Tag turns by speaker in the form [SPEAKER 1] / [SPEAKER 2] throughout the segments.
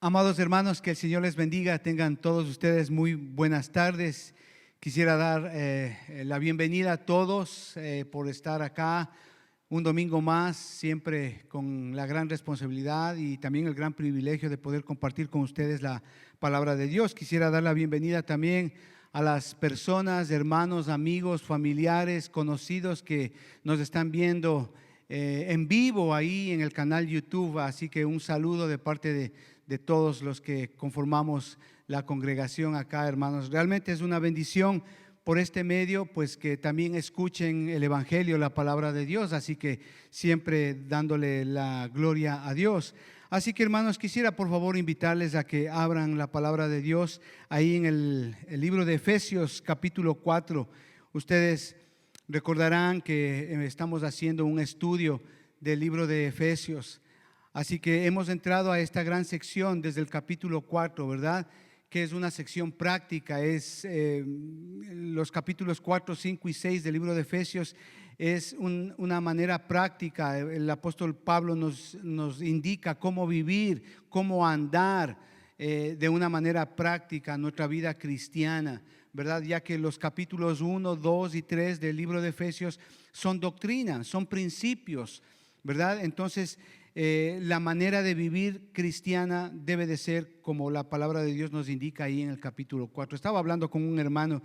[SPEAKER 1] Amados hermanos, que el Señor les bendiga, tengan todos ustedes muy buenas tardes. Quisiera dar la bienvenida a todos por estar acá un domingo más, siempre con la gran responsabilidad y también el gran privilegio de poder compartir con ustedes la palabra de Dios. Quisiera dar la bienvenida también a las personas, hermanos, amigos, familiares, conocidos que nos están viendo en vivo ahí en el canal YouTube. Así que un saludo de parte de todos los que conformamos la congregación acá, hermanos. Realmente es una bendición por este medio, pues que también escuchen el Evangelio, la palabra de Dios, así que siempre dándole la gloria a Dios. Así que, hermanos, quisiera por favor invitarles a que abran la palabra de Dios ahí en el libro de Efesios capítulo 4. Ustedes recordarán que estamos haciendo un estudio del libro de Efesios. Así que hemos entrado a esta gran sección desde el capítulo 4, ¿verdad? Que es una sección práctica, es los capítulos 4, 5 y 6 del libro de Efesios, es una manera práctica. El apóstol Pablo nos indica cómo vivir, cómo andar de una manera práctica nuestra vida cristiana, ¿verdad? Ya que los capítulos 1, 2 y 3 del libro de Efesios son doctrina, son principios, ¿verdad? Entonces, la manera de vivir cristiana debe de ser como la palabra de Dios nos indica ahí en el capítulo 4. Estaba hablando con un hermano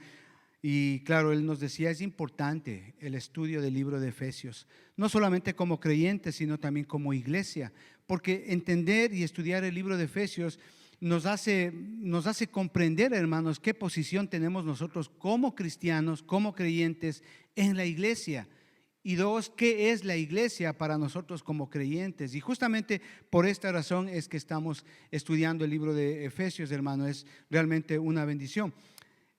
[SPEAKER 1] y claro, él nos decía, es importante el estudio del libro de Efesios, no solamente como creyentes, sino también como iglesia, porque entender y estudiar el libro de Efesios nos hace comprender, hermanos, qué posición tenemos nosotros como cristianos, como creyentes en la iglesia. Y dos, ¿qué es la iglesia para nosotros como creyentes? Y justamente por esta razón es que estamos estudiando el libro de Efesios, hermano. Es realmente una bendición.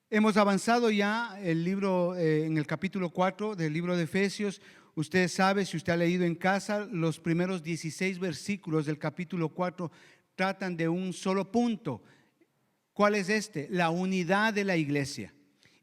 [SPEAKER 1] Hemos avanzado ya el libro en el capítulo 4 del libro de Efesios. Usted sabe, si usted ha leído en casa, los primeros 16 versículos del capítulo 4 tratan de un solo punto. ¿Cuál es este? La unidad de la iglesia.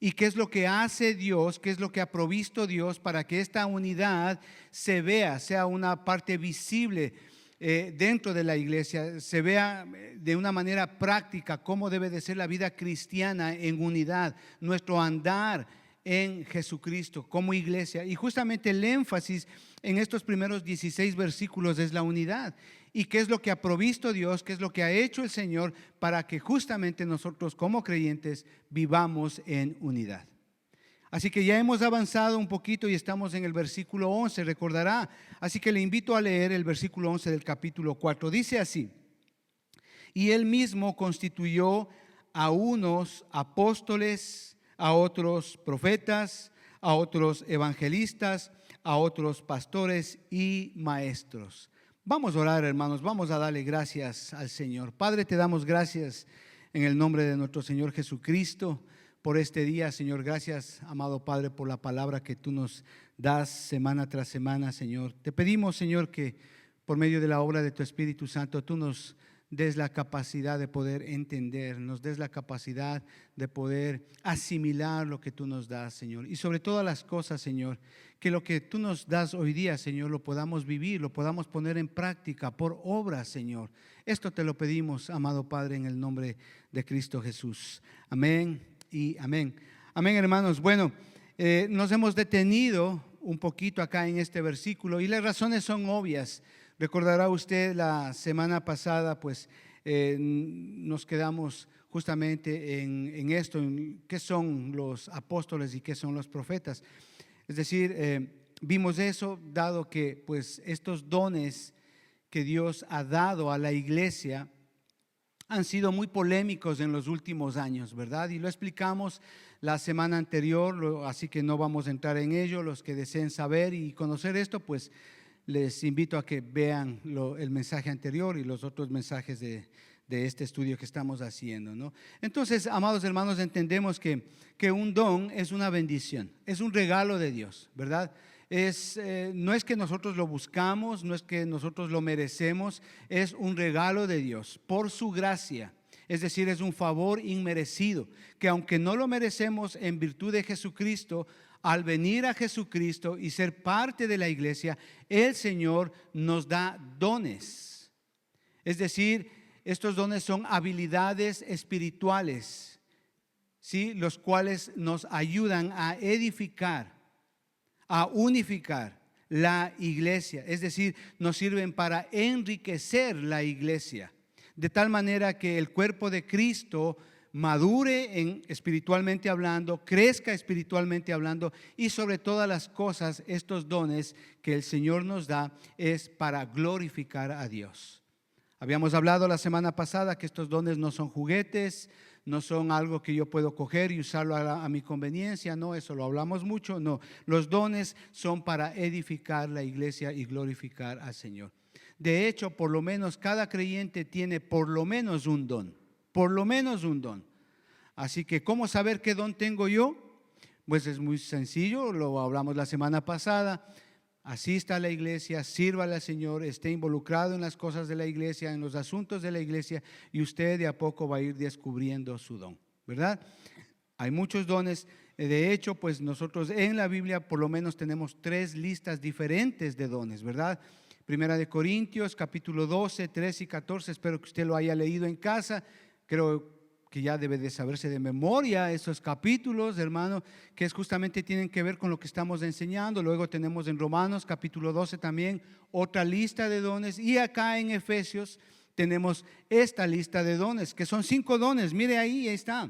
[SPEAKER 1] ¿Y qué es lo que hace Dios? ¿Qué es lo que ha provisto Dios para que esta unidad se vea, sea una parte visible dentro de la iglesia, se vea de una manera práctica cómo debe de ser la vida cristiana en unidad, nuestro andar en Jesucristo como iglesia? Y justamente el énfasis en estos primeros 16 versículos es la unidad. ¿Y qué es lo que ha provisto Dios? ¿Qué es lo que ha hecho el Señor para que justamente nosotros como creyentes vivamos en unidad? Así que ya hemos avanzado un poquito y estamos en el versículo 11, recordará. Así que le invito a leer el versículo 11 del capítulo 4. Dice así: y él mismo constituyó a unos apóstoles, a otros profetas, a otros evangelistas, a otros pastores y maestros. Vamos a orar, hermanos, vamos a darle gracias al Señor. Padre, te damos gracias en el nombre de nuestro Señor Jesucristo por este día, Señor. Gracias, amado Padre, por la palabra que tú nos das semana tras semana, Señor. Te pedimos, Señor, que por medio de la obra de tu Espíritu Santo tú nos des la capacidad de poder entender, nos des la capacidad de poder asimilar lo que tú nos das, Señor. Y sobre todas las cosas, Señor, que lo que tú nos das hoy día, Señor, lo podamos vivir, lo podamos poner en práctica por obra, Señor. Esto te lo pedimos, amado Padre, en el nombre de Cristo Jesús. Amén y amén. Amén, hermanos. Bueno, nos hemos detenido un poquito acá en este versículo y las razones son obvias. Recordará usted la semana pasada, pues nos quedamos justamente en esto, en qué son los apóstoles y qué son los profetas. Es decir, vimos eso, dado que pues estos dones que Dios ha dado a la iglesia han sido muy polémicos en los últimos años, ¿verdad? Y lo explicamos la semana anterior, así que no vamos a entrar en ello. Los que deseen saber y conocer esto, pues les invito a que vean el mensaje anterior y los otros mensajes de este estudio que estamos haciendo, ¿no? Entonces, amados hermanos, entendemos que un don es una bendición, es un regalo de Dios, ¿verdad? No es que nosotros lo buscamos, no es que nosotros lo merecemos, es un regalo de Dios por su gracia. Es decir, es un favor inmerecido, que aunque no lo merecemos, en virtud de Jesucristo, al venir a Jesucristo y ser parte de la iglesia, el Señor nos da dones. Es decir, estos dones son habilidades espirituales, ¿sí? Los cuales nos ayudan a edificar, a unificar la iglesia. Es decir, nos sirven para enriquecer la iglesia, de tal manera que el cuerpo de Cristo madure espiritualmente hablando, crezca espiritualmente hablando, y sobre todas las cosas, estos dones que el Señor nos da es para glorificar a Dios. Habíamos hablado la semana pasada que estos dones no son juguetes, no son algo que yo puedo coger y usarlo a mi conveniencia, no, eso lo hablamos mucho, no. Los dones son para edificar la iglesia y glorificar al Señor. De hecho, por lo menos cada creyente tiene por lo menos un don, por lo menos un don. Así que, ¿cómo saber qué don tengo yo? Pues es muy sencillo, lo hablamos la semana pasada. Asista a la iglesia, sírvale al Señor, esté involucrado en las cosas de la iglesia, en los asuntos de la iglesia, y usted de a poco va a ir descubriendo su don, ¿verdad? Hay muchos dones. De hecho, pues nosotros en la Biblia por lo menos tenemos 3 listas diferentes de dones, ¿verdad? Primera de Corintios, capítulo 12, 13 y 14, espero que usted lo haya leído en casa. Creo que ya debe de saberse de memoria esos capítulos, hermano, que justamente tienen que ver con lo que estamos enseñando. Luego tenemos en Romanos capítulo 12 también otra lista de dones, y acá en Efesios tenemos esta lista de dones, que son 5 dones. Mire ahí está,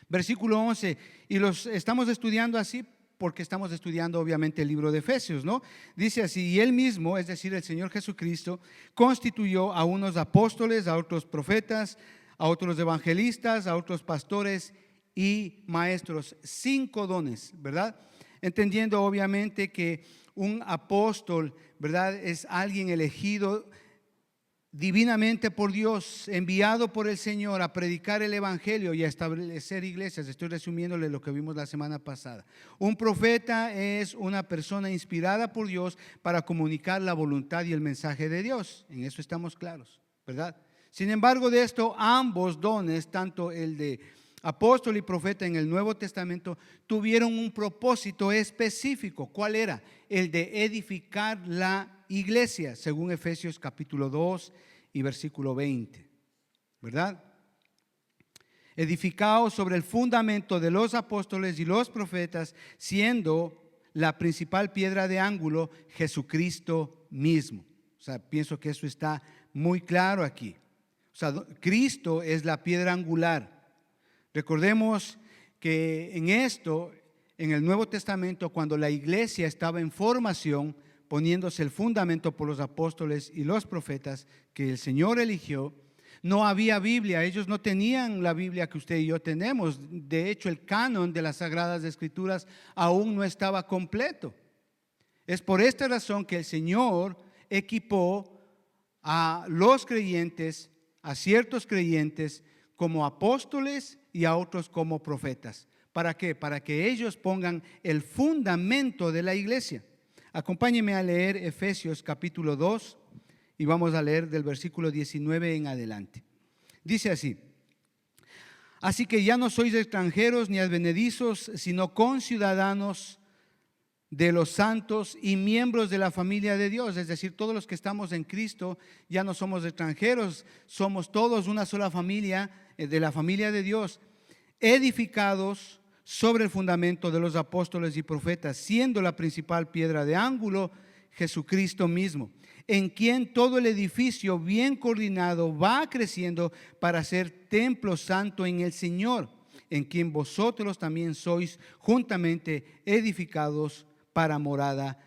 [SPEAKER 1] versículo 11, y los estamos estudiando así porque estamos estudiando obviamente el libro de Efesios, ¿no? Dice así: y Él mismo, es decir, el Señor Jesucristo, constituyó a unos apóstoles, a otros profetas, a otros evangelistas, a otros pastores y maestros. 5 dones, ¿verdad? Entendiendo obviamente que un apóstol, ¿verdad?, es alguien elegido divinamente por Dios, enviado por el Señor a predicar el evangelio y a establecer iglesias. Estoy resumiéndole lo que vimos la semana pasada. Un profeta es una persona inspirada por Dios para comunicar la voluntad y el mensaje de Dios. En eso estamos claros, ¿verdad? Sin embargo, de esto, ambos dones, tanto el de apóstol y profeta en el Nuevo Testamento, tuvieron un propósito específico. ¿Cuál era? El de edificar la iglesia, según Efesios capítulo 2 y versículo 20, ¿verdad? Edificados sobre el fundamento de los apóstoles y los profetas, siendo la principal piedra de ángulo Jesucristo mismo. O sea, pienso que eso está muy claro aquí. O sea, Cristo es la piedra angular. Recordemos que en esto, en el Nuevo Testamento, cuando la iglesia estaba en formación, poniéndose el fundamento por los apóstoles y los profetas que el Señor eligió, no había Biblia. Ellos no tenían la Biblia que usted y yo tenemos. De hecho, el canon de las Sagradas Escrituras aún no estaba completo. Es por esta razón que el Señor equipó a los creyentes, a ciertos creyentes, como apóstoles y a otros como profetas. ¿Para qué? Para que ellos pongan el fundamento de la iglesia. Acompáñenme a leer Efesios capítulo 2 y vamos a leer del versículo 19 en adelante. Dice así: así que ya no sois extranjeros ni advenedizos, sino conciudadanos de los santos y miembros de la familia de Dios. Es decir, todos los que estamos en Cristo ya no somos extranjeros, somos todos una sola familia, de la familia de Dios, edificados sobre el fundamento de los apóstoles y profetas, siendo la principal piedra de ángulo Jesucristo mismo, en quien todo el edificio bien coordinado va creciendo para ser templo santo en el Señor, en quien vosotros también sois juntamente edificados para morada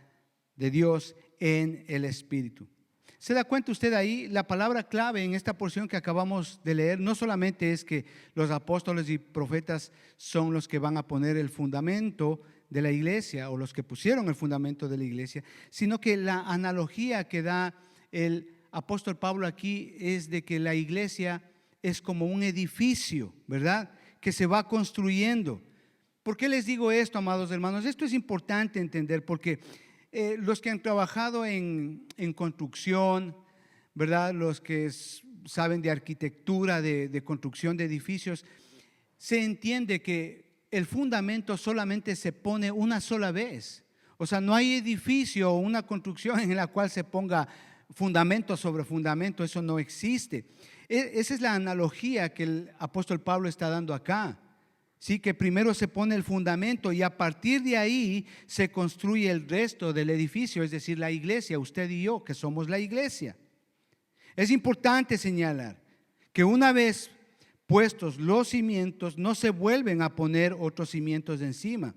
[SPEAKER 1] de Dios en el Espíritu. ¿Se da cuenta usted ahí? La palabra clave en esta porción que acabamos de leer no solamente es que los apóstoles y profetas son los que van a poner el fundamento de la iglesia, o los que pusieron el fundamento de la iglesia, sino que la analogía que da el apóstol Pablo aquí es de que la iglesia es como un edificio, ¿verdad?, que se va construyendo. ¿Por qué les digo esto, amados hermanos? Esto es importante entender porque los que han trabajado en construcción, ¿verdad?, los que saben de arquitectura, de construcción de edificios, se entiende que el fundamento solamente se pone una sola vez. O sea, no hay edificio o una construcción en la cual se ponga fundamento sobre fundamento, eso no existe. Esa es la analogía que el apóstol Pablo está dando acá. Sí, que primero se pone el fundamento y a partir de ahí se construye el resto del edificio, es decir, la iglesia, usted y yo, que somos la iglesia. Es importante señalar que una vez puestos los cimientos, no se vuelven a poner otros cimientos encima.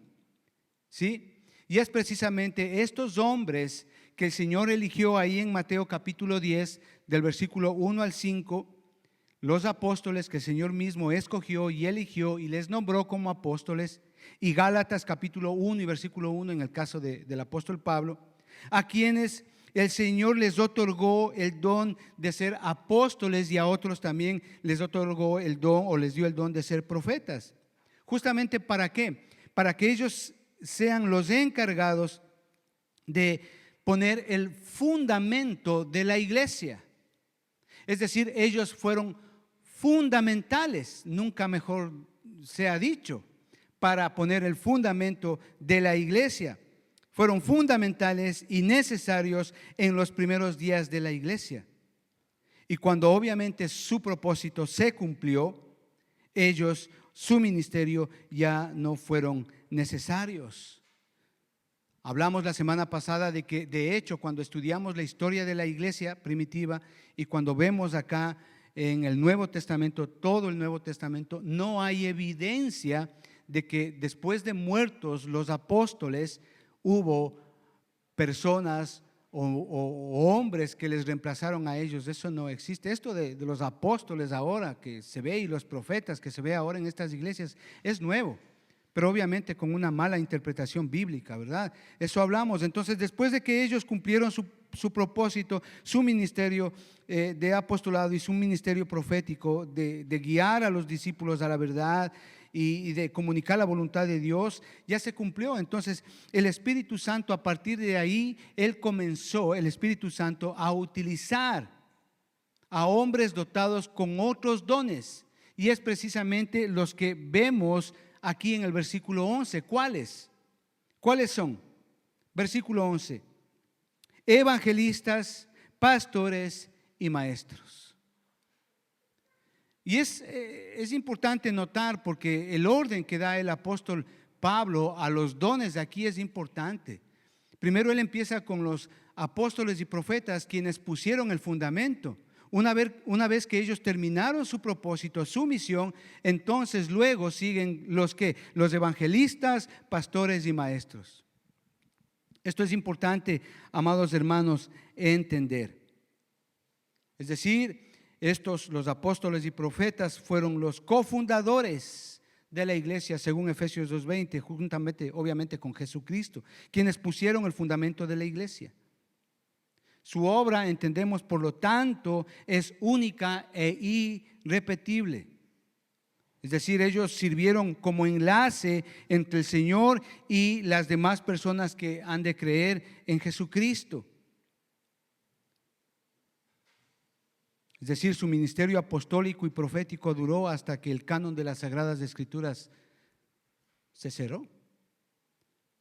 [SPEAKER 1] ¿Sí? Y es precisamente estos hombres que el Señor eligió ahí en Mateo capítulo 10, del versículo 1 al 5, los apóstoles que el Señor mismo escogió y eligió y les nombró como apóstoles, y Gálatas capítulo 1 y versículo 1 en el caso del apóstol Pablo, a quienes el Señor les otorgó el don de ser apóstoles y a otros también les otorgó el don o les dio el don de ser profetas. Justamente ¿para qué? Para que ellos sean los encargados de poner el fundamento de la iglesia. Es decir, ellos fueron fundamentales, nunca mejor se ha dicho, para poner el fundamento de la iglesia. Fueron fundamentales y necesarios en los primeros días de la iglesia. Y cuando obviamente su propósito se cumplió, ellos, su ministerio ya no fueron necesarios. Hablamos la semana pasada de que, de hecho, cuando estudiamos la historia de la iglesia primitiva y cuando vemos acá en el Nuevo Testamento, todo el Nuevo Testamento, no hay evidencia de que después de muertos los apóstoles hubo personas o hombres que les reemplazaron a ellos. Eso no existe. Esto de los apóstoles ahora que se ve y los profetas que se ve ahora en estas iglesias es nuevo, pero obviamente con una mala interpretación bíblica, ¿verdad? Eso hablamos. Entonces, después de que ellos cumplieron su propósito, su ministerio de apostolado y su ministerio profético de guiar a los discípulos a la verdad y de comunicar la voluntad de Dios, ya se cumplió. Entonces el Espíritu Santo, a partir de ahí, Él comenzó, el Espíritu Santo, a utilizar a hombres dotados con otros dones. Y es precisamente los que vemos aquí en el versículo 11. ¿Cuáles? ¿Cuáles son? Versículo 11. Evangelistas, pastores y maestros. Y es importante notar porque el orden que da el apóstol Pablo a los dones de aquí es importante. Primero él empieza con los apóstoles y profetas, quienes pusieron el fundamento. Una vez que ellos terminaron su propósito, su misión, entonces luego siguen los evangelistas, pastores y maestros. Esto es importante, amados hermanos, entender. Es decir, los apóstoles y profetas fueron los cofundadores de la iglesia, según Efesios 2:20, juntamente, obviamente, con Jesucristo, quienes pusieron el fundamento de la iglesia. Su obra, entendemos, por lo tanto, es única e irrepetible. Es decir, ellos sirvieron como enlace entre el Señor y las demás personas que han de creer en Jesucristo. Es decir, su ministerio apostólico y profético duró hasta que el canon de las Sagradas Escrituras se cerró.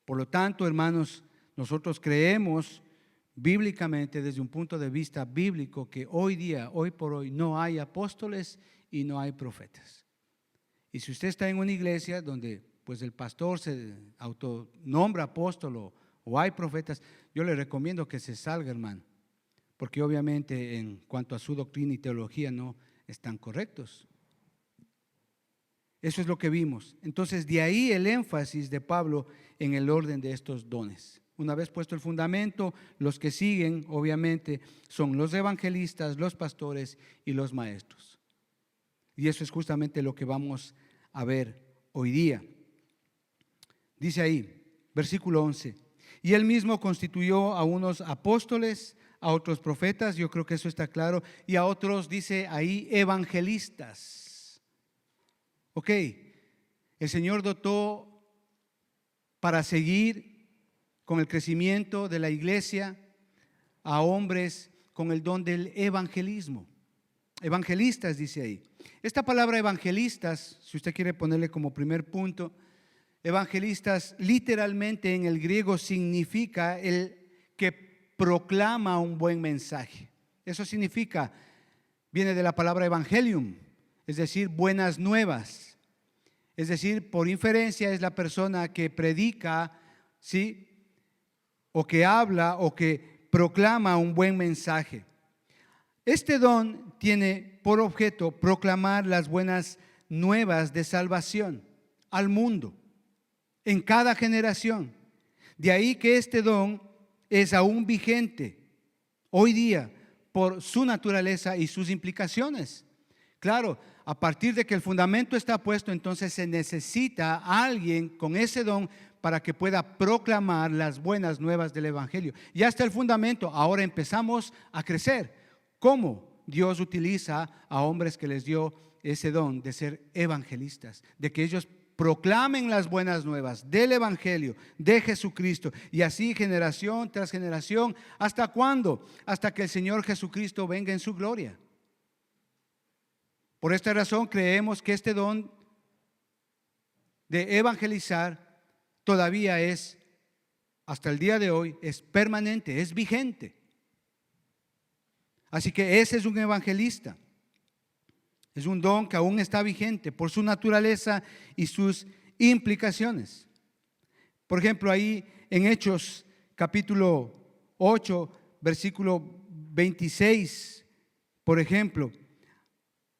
[SPEAKER 1] Por lo tanto, hermanos, nosotros creemos bíblicamente, desde un punto de vista bíblico, que hoy día, hoy por hoy, no hay apóstoles y no hay profetas. Y si usted está en una iglesia donde pues el pastor se autonombra apóstol o hay profetas, yo le recomiendo que se salga, hermano, porque obviamente en cuanto a su doctrina y teología no están correctos. Eso es lo que vimos. Entonces, de ahí el énfasis de Pablo en el orden de estos dones. Una vez puesto el fundamento, los que siguen, obviamente, son los evangelistas, los pastores y los maestros. Y eso es justamente lo que vamos a ver hoy día. Dice ahí, versículo 11, y él mismo constituyó a unos apóstoles, a otros profetas, yo creo que eso está claro, y a otros, dice ahí, evangelistas. Ok, el Señor dotó para seguir con el crecimiento de la iglesia a hombres con el don del evangelismo. Evangelistas, dice ahí. Esta palabra evangelistas, si usted quiere ponerle como primer punto, evangelistas literalmente en el griego significa el que proclama un buen mensaje. Eso significa, viene de la palabra evangelium, es decir, buenas nuevas. Es decir, por inferencia es la persona que predica, ¿sí?, o que habla o que proclama un buen mensaje. Este don tiene por objeto proclamar las buenas nuevas de salvación al mundo, en cada generación. De ahí que este don es aún vigente hoy día por su naturaleza y sus implicaciones. Claro, a partir de que el fundamento está puesto, entonces se necesita a alguien con ese don para que pueda proclamar las buenas nuevas del evangelio. Ya está el fundamento, ahora empezamos a crecer. ¿Cómo? Dios utiliza a hombres que les dio ese don de ser evangelistas, de que ellos proclamen las buenas nuevas del evangelio de Jesucristo, y así generación tras generación. ¿Hasta cuándo? Hasta que el Señor Jesucristo venga en su gloria. Por esta razón creemos que este don de evangelizar todavía es, hasta el día de hoy, es permanente, es vigente. Así que ese es un evangelista. Es un don que aún está vigente por su naturaleza y sus implicaciones. Por ejemplo, ahí en Hechos capítulo 8, versículo 26, por ejemplo,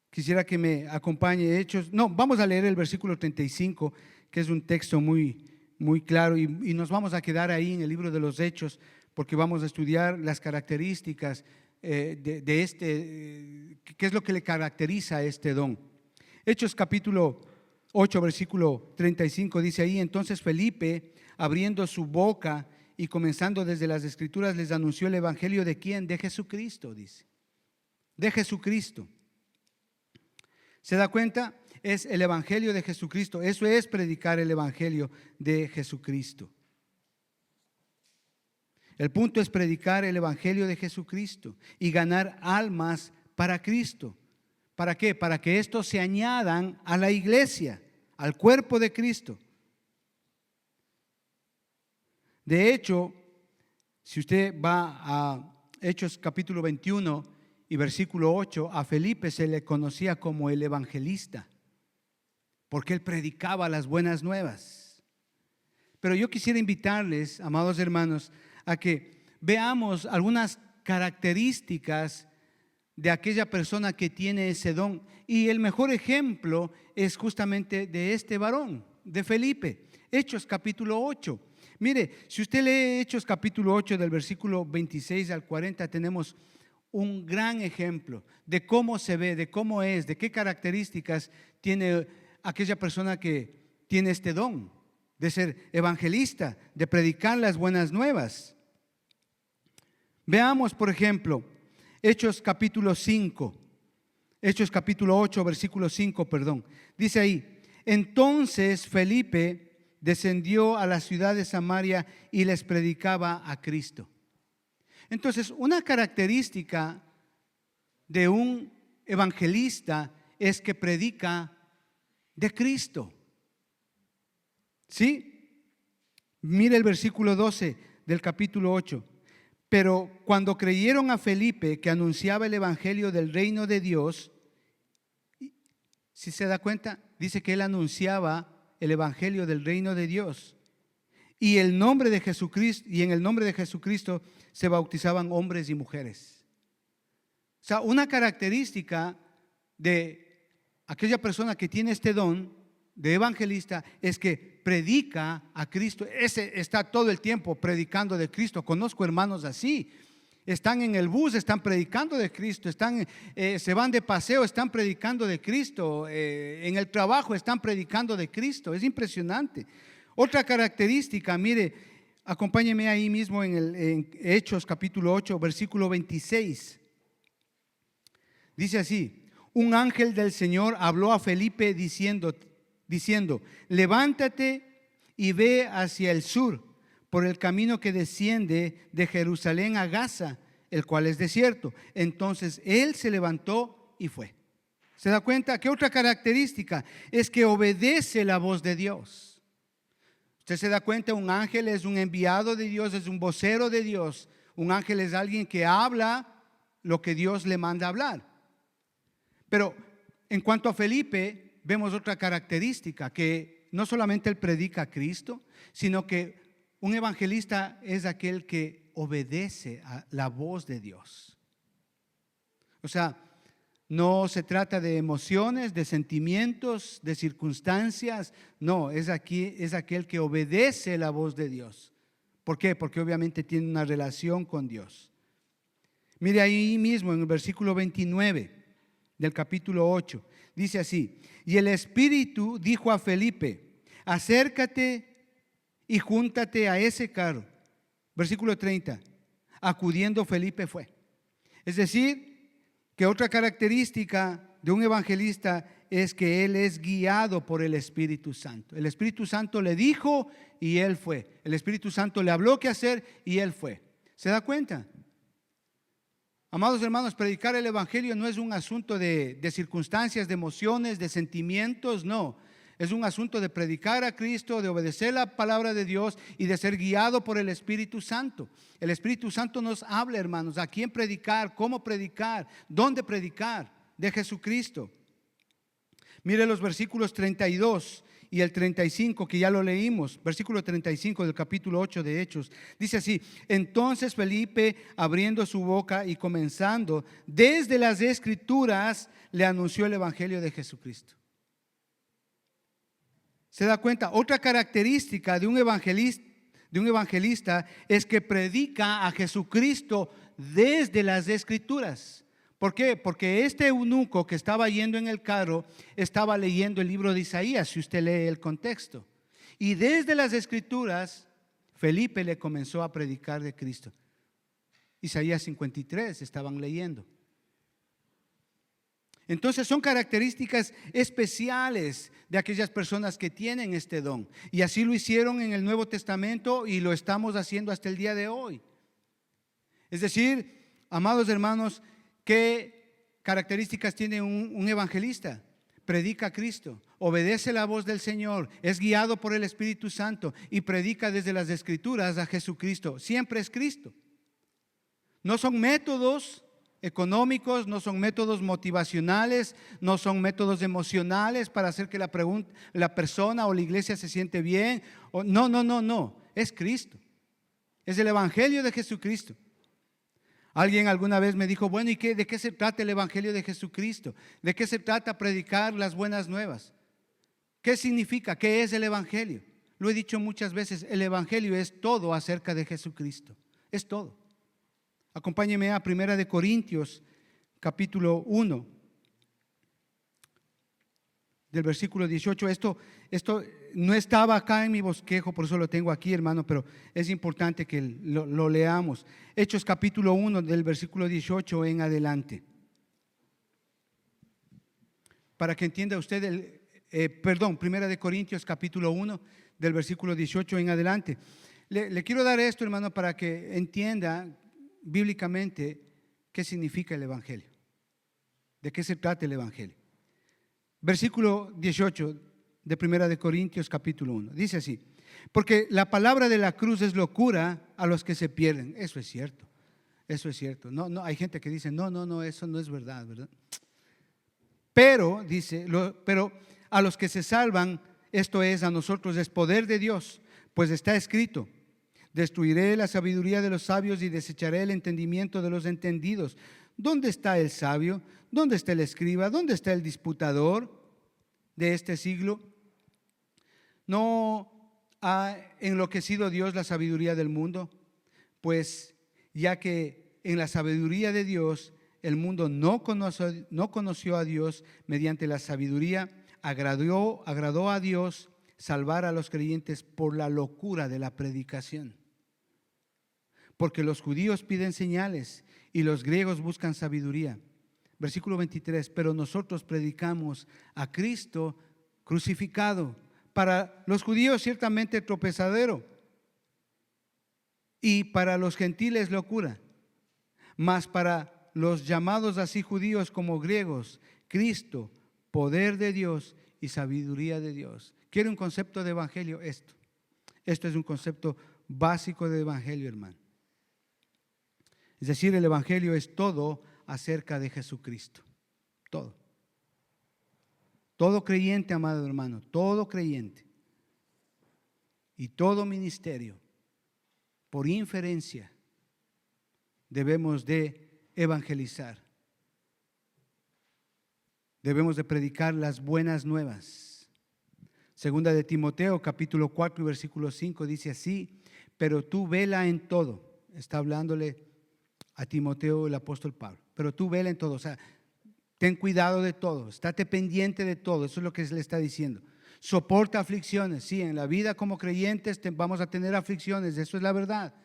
[SPEAKER 1] quisiera que me acompañe Hechos. No, vamos a leer el versículo 35, que es un texto muy claro, y nos vamos a quedar ahí en el libro de los Hechos, porque vamos a estudiar las características de este, qué es lo que le caracteriza a este don. Hechos capítulo 8, versículo 35 dice ahí: entonces Felipe, abriendo su boca y comenzando desde las Escrituras, les anunció el evangelio de ¿quién? De Jesucristo, dice. De Jesucristo. ¿Se da cuenta? Es el evangelio de Jesucristo. Eso es predicar el evangelio de Jesucristo. El punto es predicar el evangelio de Jesucristo y ganar almas para Cristo. ¿Para qué? Para que estos se añadan a la iglesia, al cuerpo de Cristo. De hecho, si usted va a Hechos capítulo 21 y versículo 8, a Felipe se le conocía como el evangelista, porque él predicaba las buenas nuevas. Pero yo quisiera invitarles, amados hermanos, a que veamos algunas características de aquella persona que tiene ese don. Y el mejor ejemplo es justamente de este varón, de Felipe. Hechos capítulo 8. Mire, si usted lee Hechos capítulo 8 del versículo 26 al 40, tenemos un gran ejemplo de cómo se ve, de cómo es, de qué características tiene aquella persona que tiene este don de ser evangelista, de predicar las buenas nuevas. Veamos, por ejemplo, Hechos capítulo 5, Hechos capítulo 8, versículo 5, perdón. Dice ahí: entonces Felipe descendió a la ciudad de Samaria y les predicaba a Cristo. Entonces, una característica de un evangelista es que predica de Cristo. ¿Sí? Mire el versículo 12 del capítulo 8. Pero cuando creyeron a Felipe, que anunciaba el evangelio del reino de Dios, si se da cuenta, dice que él anunciaba el evangelio del reino de Dios. Y el nombre de Jesucristo, y en el nombre de Jesucristo se bautizaban hombres y mujeres. O sea, una característica de aquella persona que tiene este don de evangelista es que predica a Cristo. Ese está todo el tiempo predicando de Cristo. Conozco hermanos así. Están en el bus, están predicando de Cristo. Se van de paseo, están predicando de Cristo. En el trabajo están predicando de Cristo. Es impresionante. Otra característica, mire, acompáñeme ahí mismo en Hechos capítulo 8, versículo 26. Dice así: un ángel del Señor habló a Felipe diciendo, levántate y ve hacia el sur por el camino que desciende de Jerusalén a Gaza, el cual es desierto. Entonces él se levantó y fue. ¿Se da cuenta? ¿Qué otra característica? Es que obedece la voz de Dios. Usted se da cuenta, un ángel es un enviado de Dios, es un vocero de Dios, Un ángel es alguien que habla lo que Dios le manda hablar. Pero en cuanto a Felipe, vemos otra característica, que no solamente él predica a Cristo, sino que un evangelista es aquel que obedece a la voz de Dios. O sea, no se trata de emociones, de sentimientos, de circunstancias. No, es aquel que obedece la voz de Dios. ¿Por qué? Porque obviamente tiene una relación con Dios. Mire ahí mismo en el versículo 29 del capítulo 8. Dice así: y el Espíritu dijo a Felipe: acércate y júntate a ese carro. Versículo 30. Acudiendo Felipe fue. Es decir, que otra característica de un evangelista es que él es guiado por el Espíritu Santo. El Espíritu Santo le dijo y él fue. El Espíritu Santo le habló qué hacer y él fue. ¿Se da cuenta? Amados hermanos, predicar el evangelio no es un asunto de circunstancias, de emociones, de sentimientos, no. Es un asunto de predicar a Cristo, de obedecer la palabra de Dios y de ser guiado por el Espíritu Santo. El Espíritu Santo nos habla, hermanos, a quién predicar, cómo predicar, dónde predicar de Jesucristo. Mire los versículos 32 y el 35 que ya lo leímos. Versículo 35 del capítulo 8 de Hechos. Dice así: entonces Felipe, abriendo su boca y comenzando desde las Escrituras, le anunció el evangelio de Jesucristo. ¿Se da cuenta? Otra característica de un evangelista es que predica a Jesucristo desde las Escrituras. ¿Por qué? Porque este eunuco que estaba yendo en el carro estaba leyendo el libro de Isaías, si usted lee el contexto. Y desde las Escrituras, Felipe le comenzó a predicar de Cristo. Isaías 53 estaban leyendo. Entonces son características especiales de aquellas personas que tienen este don. Y así lo hicieron en el Nuevo Testamento y lo estamos haciendo hasta el día de hoy. Es decir, amados hermanos, ¿qué características tiene un evangelista? Predica a Cristo, obedece la voz del Señor, es guiado por el Espíritu Santo y predica desde las Escrituras a Jesucristo. Siempre es Cristo. No son métodos económicos, no son métodos motivacionales, no son métodos emocionales para hacer que la persona o la iglesia se siente bien. No, es Cristo. Es el evangelio de Jesucristo. Alguien alguna vez me dijo: bueno, ¿y de qué se trata el evangelio de Jesucristo? ¿De qué se trata predicar las buenas nuevas? ¿Qué significa? ¿Qué es el evangelio? Lo he dicho muchas veces, el evangelio es todo acerca de Jesucristo. Es todo. Acompáñeme a 1 Corintios capítulo 1 del versículo 18. Esto no estaba acá en mi bosquejo, por eso lo tengo aquí, hermano, pero es importante que lo leamos. Hechos capítulo 1 del versículo 18 en adelante. Para que entienda usted, 1 Corintios capítulo 1 del versículo 18 en adelante. Le quiero dar esto, hermano, para que entienda bíblicamente qué significa el evangelio, de qué se trata el evangelio. Versículo 18 de 1 Corintios capítulo 1. Dice así: porque la palabra de la cruz es locura a los que se pierden. Eso es cierto. Eso es cierto. No, hay gente que dice: no, eso no es verdad, ¿verdad? Pero, dice, pero a los que se salvan, esto es, a nosotros, es poder de Dios, pues está escrito: destruiré la sabiduría de los sabios y desecharé el entendimiento de los entendidos. ¿Dónde está el sabio? ¿Dónde está el escriba? ¿Dónde está el disputador de este siglo? ¿No ha enloquecido Dios la sabiduría del mundo? Pues ya que en la sabiduría de Dios el mundo no conoció a Dios, mediante la sabiduría agradó a Dios salvar a los creyentes por la locura de la predicación. Porque los judíos piden señales y los griegos buscan sabiduría. Versículo 23, pero nosotros predicamos a Cristo crucificado. Para los judíos ciertamente tropezadero y para los gentiles locura. Mas para los llamados así judíos como griegos, Cristo, poder de Dios y sabiduría de Dios. ¿Quiere un concepto de evangelio? Esto es un concepto básico de evangelio, hermano. Es decir, el Evangelio es todo acerca de Jesucristo. Todo. Todo creyente, amado hermano, todo creyente y todo ministerio, por inferencia, debemos de evangelizar. Debemos de predicar las buenas nuevas. Segunda de Timoteo, capítulo 4, versículo 5, dice así: pero tú vela en todo. Está hablándole a Timoteo el apóstol Pablo. Pero tú vela en todo, o sea, ten cuidado de todo, estate pendiente de todo. Eso es lo que le está diciendo. Soporta aflicciones. Sí, en la vida como creyentes vamos a tener aflicciones, eso es la verdad.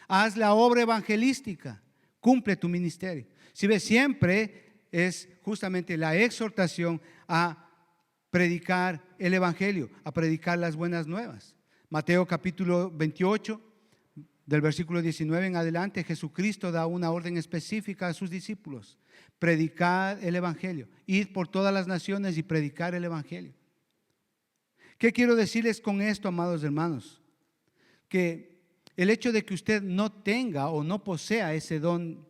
[SPEAKER 1] Haz la obra evangelística, cumple tu ministerio. Si ves, siempre es justamente la exhortación a predicar el evangelio, a predicar las buenas nuevas. Mateo capítulo 28, del versículo 19 en adelante, Jesucristo da una orden específica a sus discípulos: predicar el evangelio, ir por todas las naciones y predicar el evangelio. ¿Qué quiero decirles con esto, amados hermanos? Que el hecho de que usted no tenga o no posea ese don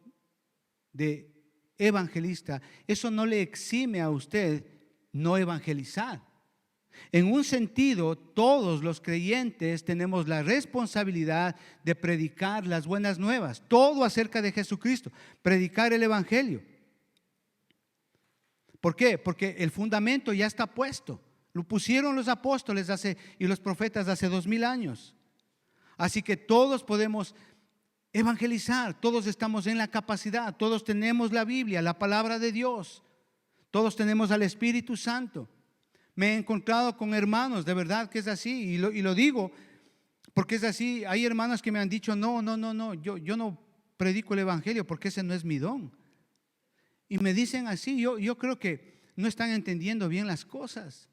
[SPEAKER 1] de evangelista, eso no le exime a usted no evangelizar. En un sentido, todos los creyentes tenemos la responsabilidad de predicar las buenas nuevas, todo acerca de Jesucristo, predicar el evangelio. ¿Por qué? Porque el fundamento ya está puesto. Lo pusieron los apóstoles y los profetas hace 2000 años. Así que todos podemos evangelizar, todos estamos en la capacidad, todos tenemos la Biblia, la palabra de Dios, todos tenemos al Espíritu Santo. Me he encontrado con hermanos, de verdad que es así, y lo digo porque es así. Hay hermanos que me han dicho: no, yo no predico el evangelio porque ese no es mi don. Y me dicen así. Yo creo que no están entendiendo bien las cosas.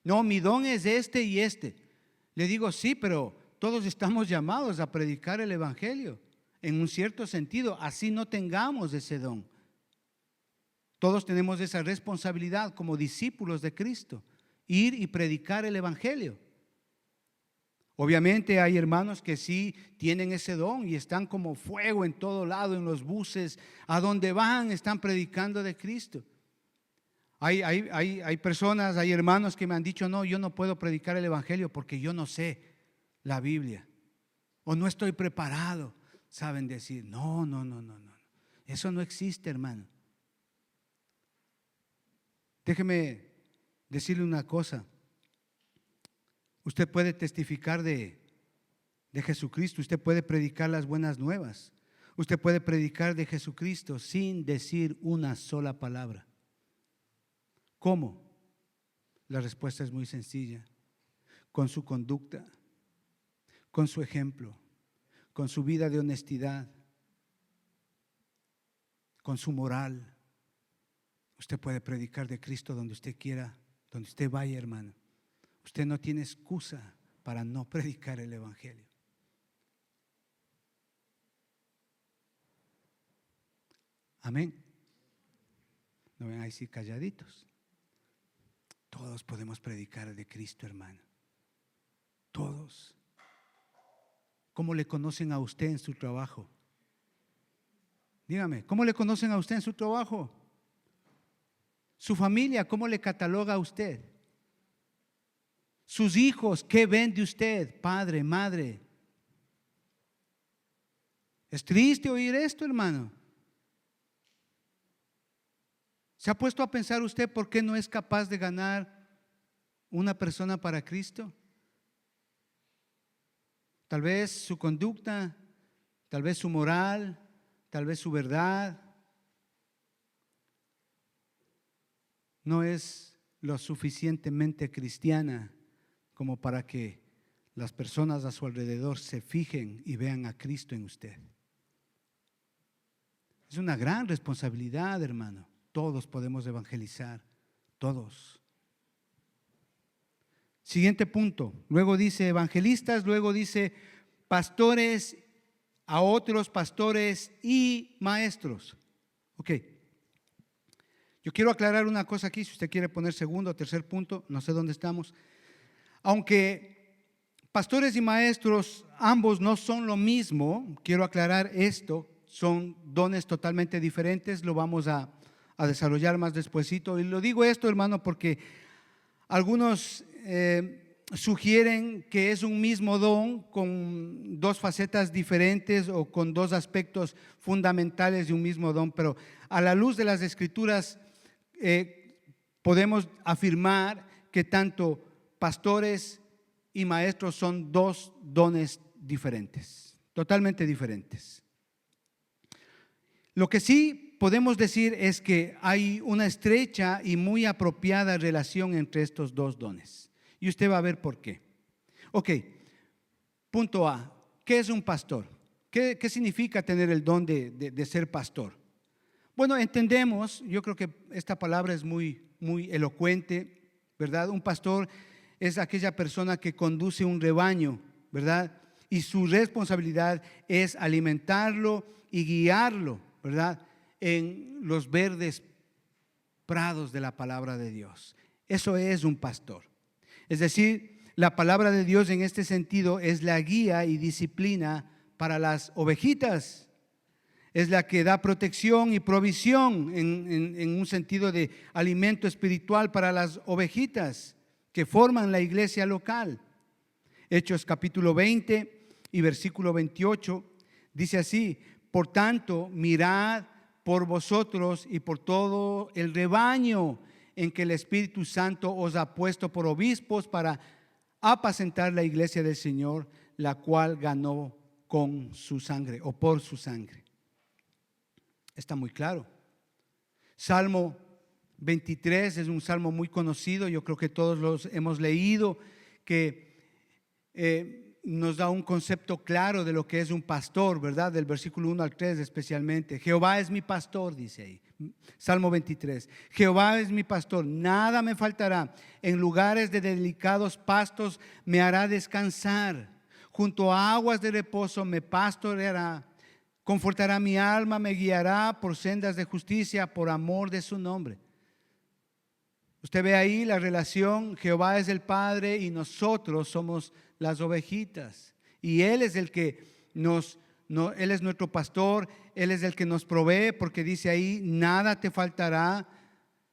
[SPEAKER 1] No, mi don es este y este. Le digo: sí, pero todos estamos llamados a predicar el evangelio en un cierto sentido, así no tengamos ese don. Todos tenemos esa responsabilidad como discípulos de Cristo, ir y predicar el evangelio. Obviamente hay hermanos que sí tienen ese don y están como fuego en todo lado, en los buses, a donde van, están predicando de Cristo. Hay personas, hay hermanos que me han dicho: no, yo no puedo predicar el evangelio porque yo no sé la Biblia o no estoy preparado. Saben decir: no, eso no existe, hermano. Déjeme decirle una cosa. Usted puede testificar de Jesucristo, usted puede predicar las buenas nuevas, usted puede predicar de Jesucristo sin decir una sola palabra. ¿Cómo? La respuesta es muy sencilla: con su conducta, con su ejemplo, con su vida de honestidad, con su moral. Usted puede predicar de Cristo donde usted quiera, donde usted vaya, hermano. Usted no tiene excusa para no predicar el evangelio. Amén. No ven ahí sí calladitos. Todos podemos predicar de Cristo, hermano. Todos. ¿Cómo le conocen a usted en su trabajo? Dígame, ¿cómo le conocen a usted en su trabajo? Su familia, ¿cómo le cataloga a usted? Sus hijos, ¿qué ven de usted, padre, madre? Es triste oír esto, hermano. ¿Se ha puesto a pensar usted por qué no es capaz de ganar una persona para Cristo? Tal vez su conducta, tal vez su moral, tal vez su verdad no es lo suficientemente cristiana como para que las personas a su alrededor se fijen y vean a Cristo en usted. Es una gran responsabilidad, hermano. Todos podemos evangelizar, todos. Siguiente punto. Luego dice evangelistas, luego dice pastores, a otros pastores y maestros. Ok. Yo quiero aclarar una cosa aquí, si usted quiere poner segundo o tercer punto, no sé dónde estamos. Aunque Pastores y maestros, ambos no son lo mismo. Quiero aclarar esto. Son dones totalmente diferentes. Lo vamos a desarrollar más despuesito. Y lo digo esto, hermano, porque algunos sugieren que es un mismo don con dos facetas diferentes o con dos aspectos fundamentales de un mismo don. Pero a la luz de las Escrituras podemos afirmar que tanto pastores y maestros son dos dones diferentes, totalmente diferentes. Lo que sí podemos decir es que hay una estrecha y muy apropiada relación entre estos dos dones. Y usted va a ver por qué. Ok, punto A. ¿Qué es un pastor? ¿Qué significa tener el don de ser pastor? Bueno, entendemos, yo creo que esta palabra es muy elocuente, ¿verdad? Un pastor es aquella persona que conduce un rebaño, ¿verdad? Y su responsabilidad es alimentarlo y guiarlo, ¿verdad? En los verdes prados de la palabra de Dios. Eso es un pastor. Es decir, la palabra de Dios en este sentido es la guía y disciplina para las ovejitas. Es la que da protección y provisión en un sentido de alimento espiritual para las ovejitas que forman la iglesia local. Hechos capítulo 20 y versículo 28 dice así: por tanto, mirad por vosotros y por todo el rebaño en que el Espíritu Santo os ha puesto por obispos para apacentar la iglesia del Señor, la cual ganó con su sangre o por su sangre. Está muy claro. Salmo 23 es un salmo muy conocido, yo creo que todos los hemos leído, que nos da un concepto claro de lo que es un pastor, ¿verdad? Del versículo 1 al 3 especialmente. Jehová es mi pastor, dice ahí. Salmo 23. Jehová es mi pastor, nada me faltará. En lugares de delicados pastos me hará descansar. Junto a aguas de reposo me pastoreará. Confortará mi alma, me guiará por sendas de justicia, por amor de su nombre. Usted ve ahí la relación. Jehová es el Padre y nosotros somos las ovejitas. Y Él es el que Él es nuestro pastor, Él es el que nos provee, porque dice ahí, nada te faltará.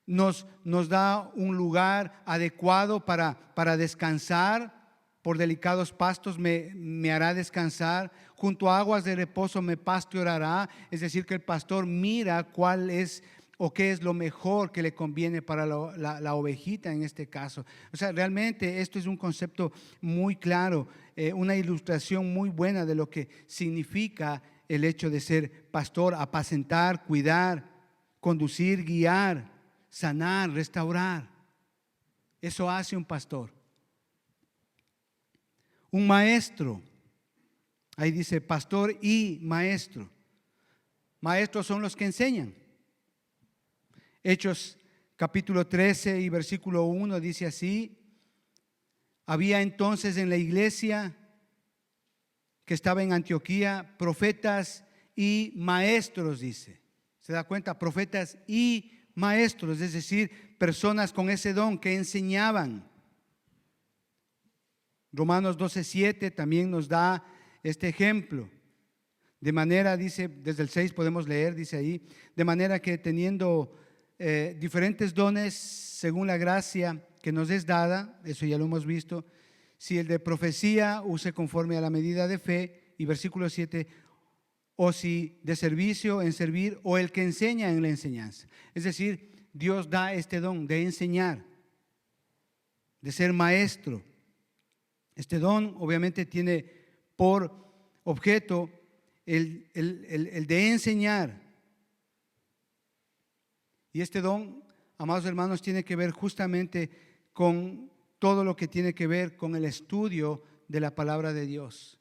[SPEAKER 1] Nos da un lugar adecuado para descansar. Por delicados pastos me hará descansar. Junto a aguas de reposo me pastoreará. Es decir, que el pastor mira cuál es o qué es lo mejor que le conviene para la ovejita en este caso. O sea, realmente esto es un concepto muy claro, una ilustración muy buena de lo que significa el hecho de ser pastor: apacentar, cuidar, conducir, guiar, sanar, restaurar. Eso hace un pastor. Un maestro, ahí dice pastor y maestro. Maestros son los que enseñan. Hechos capítulo 13 y versículo 1 dice así: había entonces en la iglesia que estaba en Antioquía profetas y maestros, dice. ¿Se da cuenta? Profetas y maestros, es decir, personas con ese don que enseñaban. Romanos 12:7 también nos da este ejemplo. De manera, dice, desde el 6 podemos leer, dice ahí, de manera que teniendo diferentes dones según la gracia que nos es dada, eso ya lo hemos visto, si el de profecía use conforme a la medida de fe, y versículo 7, o si de servicio en servir, o el que enseña en la enseñanza. Es decir, Dios da este don de enseñar, de ser maestro. Este don obviamente tiene por objeto el de enseñar. Y este don, amados hermanos, tiene que ver justamente con todo lo que tiene que ver con el estudio de la palabra de Dios.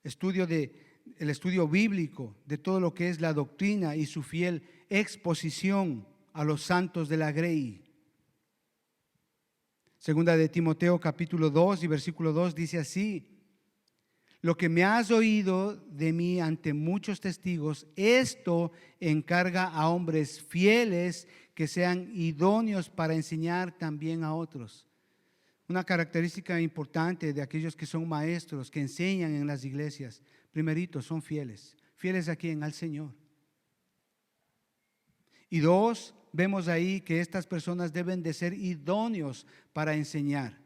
[SPEAKER 1] El estudio bíblico de todo lo que es la doctrina y su fiel exposición a los santos de la grey. Segunda de Timoteo capítulo 2 y versículo 2 dice así: lo que me has oído de mí ante muchos testigos, esto encarga a hombres fieles que sean idóneos para enseñar también a otros. Una característica importante de aquellos que son maestros, que enseñan en las iglesias, primerito, son fieles. ¿Fieles a quién? Al Señor. Y dos, vemos ahí que estas personas deben de ser idóneos para enseñar.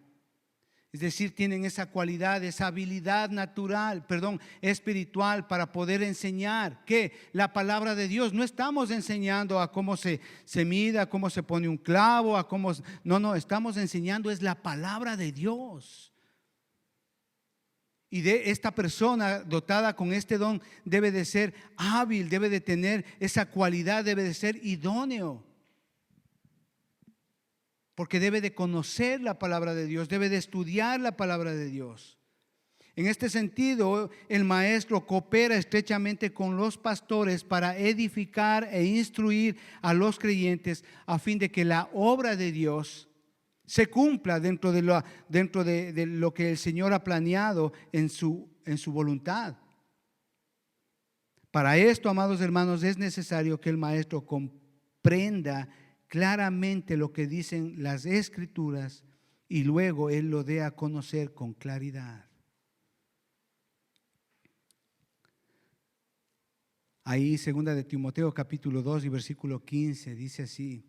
[SPEAKER 1] Es decir, tienen esa cualidad, esa habilidad espiritual para poder enseñar. ¿Qué? La palabra de Dios. No estamos enseñando a cómo se mida, a cómo se pone un clavo, a cómo... No, estamos enseñando es la palabra de Dios. Y de esta persona dotada con este don debe de ser hábil, debe de tener esa cualidad, debe de ser idóneo. Porque debe de conocer la palabra de Dios, debe de estudiar la palabra de Dios. En este sentido, el maestro coopera estrechamente con los pastores para edificar e instruir a los creyentes a fin de que la obra de Dios se cumpla dentro de lo que el Señor ha planeado en su voluntad. Para esto, amados hermanos, es necesario que el maestro comprenda claramente lo que dicen las Escrituras y luego él lo dé a conocer con claridad. Ahí, segunda de Timoteo capítulo 2 y versículo 15, dice así: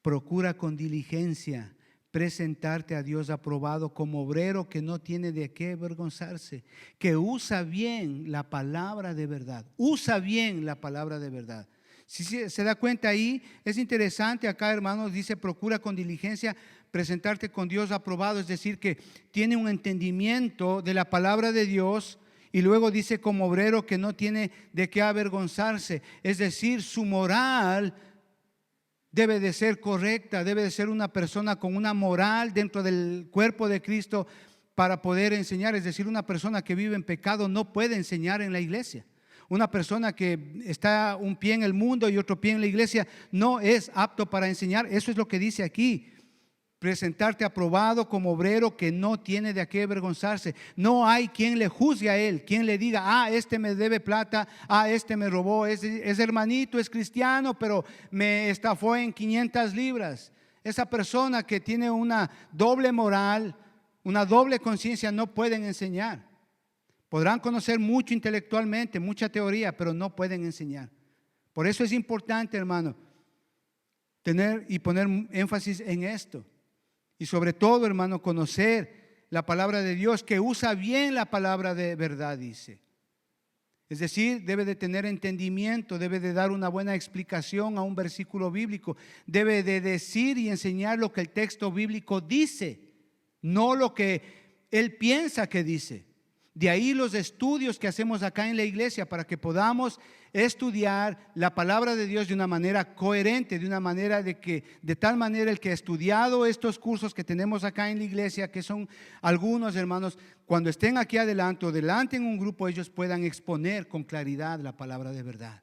[SPEAKER 1] procura con diligencia presentarte a Dios aprobado como obrero que no tiene de qué avergonzarse, que usa bien la palabra de verdad. Usa bien la palabra de verdad. Si se da cuenta ahí, es interesante acá, hermanos, dice procura con diligencia presentarte con Dios aprobado, es decir, que tiene un entendimiento de la palabra de Dios. Y luego dice como obrero que no tiene de qué avergonzarse, es decir, su moral debe de ser correcta, debe de ser una persona con una moral dentro del cuerpo de Cristo para poder enseñar. Es decir, una persona que vive en pecado no puede enseñar en la iglesia. Una persona que está un pie en el mundo y otro pie en la iglesia no es apto para enseñar. Eso es lo que dice aquí: presentarte aprobado como obrero que no tiene de qué avergonzarse. No hay quien le juzgue a él, quien le diga: este me debe plata, este me robó, es hermanito, es cristiano, pero me estafó en 500 libras. Esa persona que tiene una doble moral, una doble conciencia, no pueden enseñar. Podrán conocer mucho intelectualmente, mucha teoría, pero no pueden enseñar. Por eso es importante, hermano, tener y poner énfasis en esto. Y sobre todo, hermano, conocer la palabra de Dios, que usa bien la palabra de verdad, dice. Es decir, debe de tener entendimiento, debe de dar una buena explicación a un versículo bíblico, debe de decir y enseñar lo que el texto bíblico dice, no lo que él piensa que dice. De ahí los estudios que hacemos acá en la iglesia para que podamos estudiar la palabra de Dios de una manera coherente, de una manera de tal manera el que ha estudiado estos cursos que tenemos acá en la iglesia, que son algunos hermanos, cuando estén aquí adelante o delante en un grupo, ellos puedan exponer con claridad la palabra de verdad.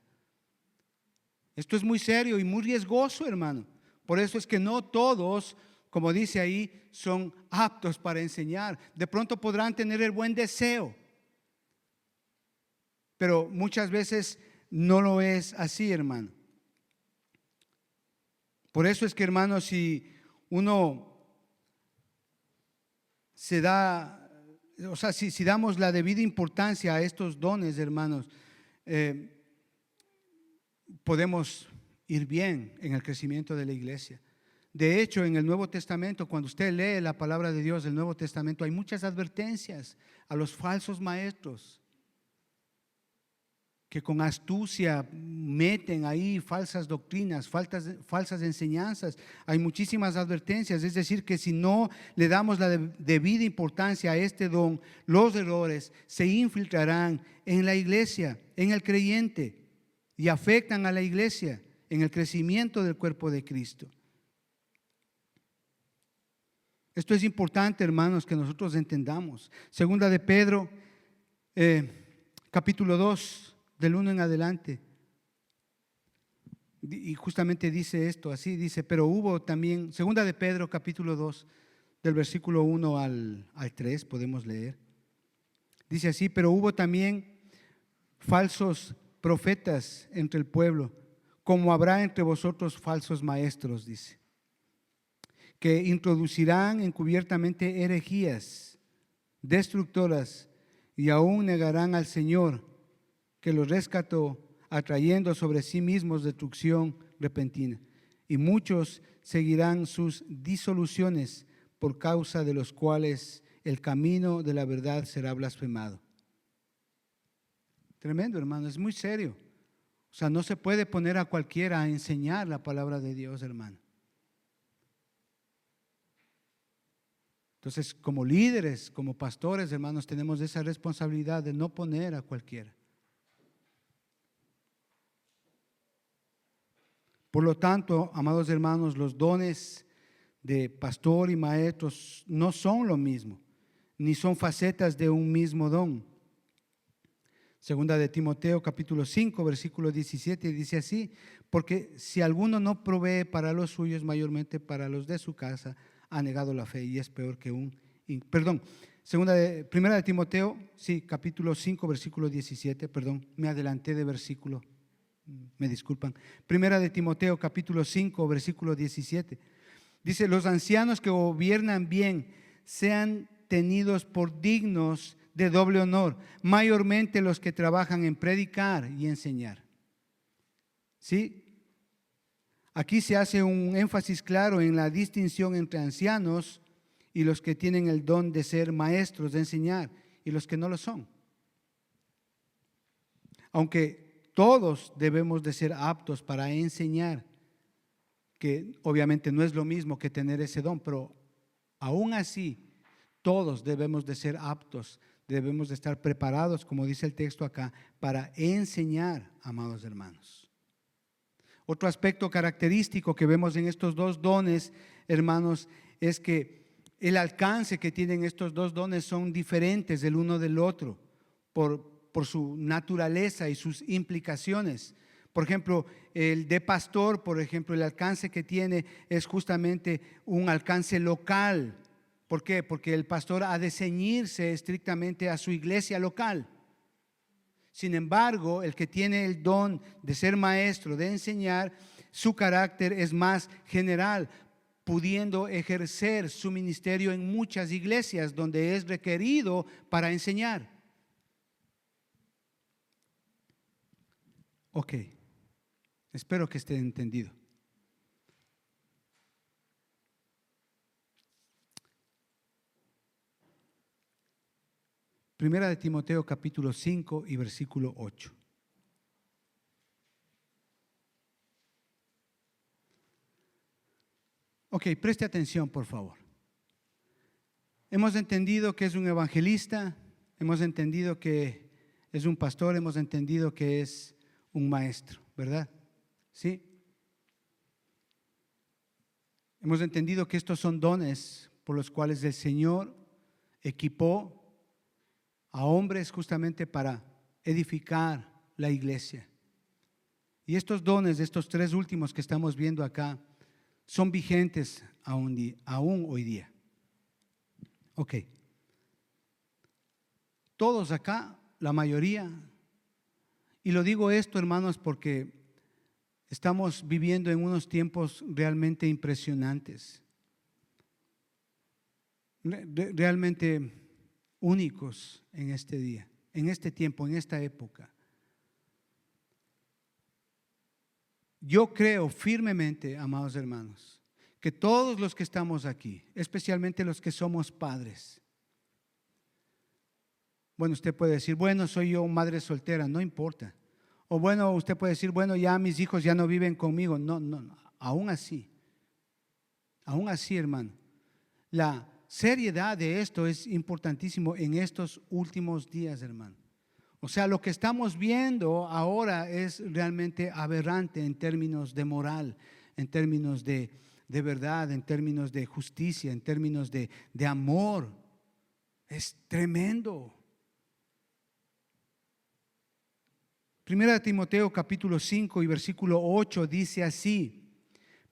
[SPEAKER 1] Esto es muy serio y muy riesgoso, hermano. Por eso es que no todos, como dice ahí, son aptos para enseñar. De pronto podrán tener el buen deseo, pero muchas veces no lo es así, hermano. Por eso es que, hermano, si uno se da, o sea, si damos la debida importancia a estos dones, hermanos, podemos ir bien en el crecimiento de la iglesia. De hecho, en el Nuevo Testamento, cuando usted lee la palabra de Dios del Nuevo Testamento, hay muchas advertencias a los falsos maestros que con astucia meten ahí falsas doctrinas, falsas enseñanzas. Hay muchísimas advertencias. Es decir, que si no le damos la debida importancia a este don, los errores se infiltrarán en la iglesia, en el creyente, y afectan a la iglesia en el crecimiento del cuerpo de Cristo. Esto es importante, hermanos, que nosotros entendamos. Segunda de Pedro, capítulo 2, del 1 en adelante. Y justamente dice esto, así dice: pero hubo también, segunda de Pedro, capítulo 2, del versículo 1 al 3, podemos leer. Dice así: pero hubo también falsos profetas entre el pueblo, como habrá entre vosotros falsos maestros, dice, que introducirán encubiertamente herejías destructoras y aún negarán al Señor que los rescató, atrayendo sobre sí mismos destrucción repentina. Y muchos seguirán sus disoluciones, por causa de los cuales el camino de la verdad será blasfemado. Tremendo, hermano, es muy serio. O sea, no se puede poner a cualquiera a enseñar la palabra de Dios, hermano. Entonces, como líderes, como pastores, hermanos, tenemos esa responsabilidad de no poner a cualquiera. Por lo tanto, amados hermanos, los dones de pastor y maestros no son lo mismo, ni son facetas de un mismo don. Segunda de Timoteo capítulo 5, versículo 17 dice así: porque si alguno no provee para los suyos, mayormente para los de su casa, ha negado la fe y es peor que Primera de Timoteo, sí, capítulo 5, versículo 17, me adelanté de versículo, me disculpan. Primera de Timoteo capítulo 5, versículo 17. Dice: los ancianos que gobiernan bien sean tenidos por dignos de doble honor, mayormente los que trabajan en predicar y enseñar. ¿Sí? Aquí se hace un énfasis claro en la distinción entre ancianos y los que tienen el don de ser maestros, de enseñar, y los que no lo son. Aunque todos debemos de ser aptos para enseñar, que obviamente no es lo mismo que tener ese don, pero aún así todos debemos de ser aptos, debemos de estar preparados, como dice el texto acá, para enseñar, amados hermanos. Otro aspecto característico que vemos en estos dos dones, hermanos, es que el alcance que tienen estos dos dones son diferentes del uno del otro por su naturaleza y sus implicaciones. Por ejemplo, el de pastor, por ejemplo, el alcance que tiene es justamente un alcance local. ¿Por qué? Porque el pastor ha de ceñirse estrictamente a su iglesia local. Sin embargo, el que tiene el don de ser maestro, de enseñar, su carácter es más general, pudiendo ejercer su ministerio en muchas iglesias donde es requerido para enseñar. Ok, espero que esté entendido. Primera de Timoteo capítulo 5 y versículo 8. Ok, preste atención, por favor. Hemos entendido que es un evangelista, hemos entendido que es un pastor, hemos entendido que es un maestro, ¿verdad? ¿Sí? Hemos entendido que estos son dones por los cuales el Señor equipó a hombres justamente para edificar la iglesia. Y estos dones de estos tres últimos que estamos viendo acá son vigentes aún hoy día. Ok. Todos acá, la mayoría, y lo digo esto, hermanos, porque estamos viviendo en unos tiempos realmente impresionantes, realmente únicos en este día, en este tiempo, en esta época. Yo creo firmemente, amados hermanos, que todos los que estamos aquí, especialmente los que somos padres, bueno, usted puede decir, bueno, soy yo madre soltera, no importa. O bueno, usted puede decir, bueno, ya mis hijos ya no viven conmigo. No, aún así, hermano, la seriedad de esto es importantísimo en estos últimos días, hermano. O sea, lo que estamos viendo ahora es realmente aberrante en términos de moral, en términos de verdad, en términos de justicia, en términos de amor. Es tremendo. Primera de Timoteo capítulo 5 y versículo 8 dice así: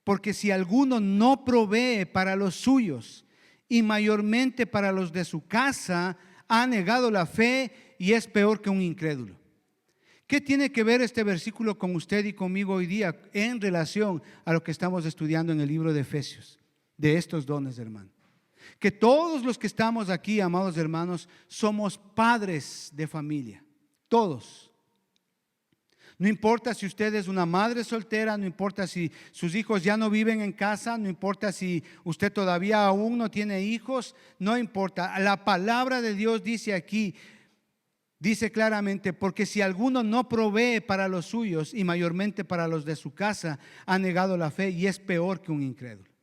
[SPEAKER 1] porque si alguno no provee para los suyos y mayormente para los de su casa, ha negado la fe y es peor que un incrédulo. ¿Qué tiene que ver este versículo con usted y conmigo hoy día en relación a lo que estamos estudiando en el libro de Efesios? de estos dones, hermano. Que todos los que estamos aquí, amados hermanos, somos padres de familia. Todos. No importa si usted es una madre soltera, no importa si sus hijos ya no viven en casa, no importa si usted todavía aún no tiene hijos, no importa. La palabra de Dios dice aquí, dice claramente, porque si alguno no provee para los suyos y mayormente para los de su casa, ha negado la fe y es peor que un incrédulo.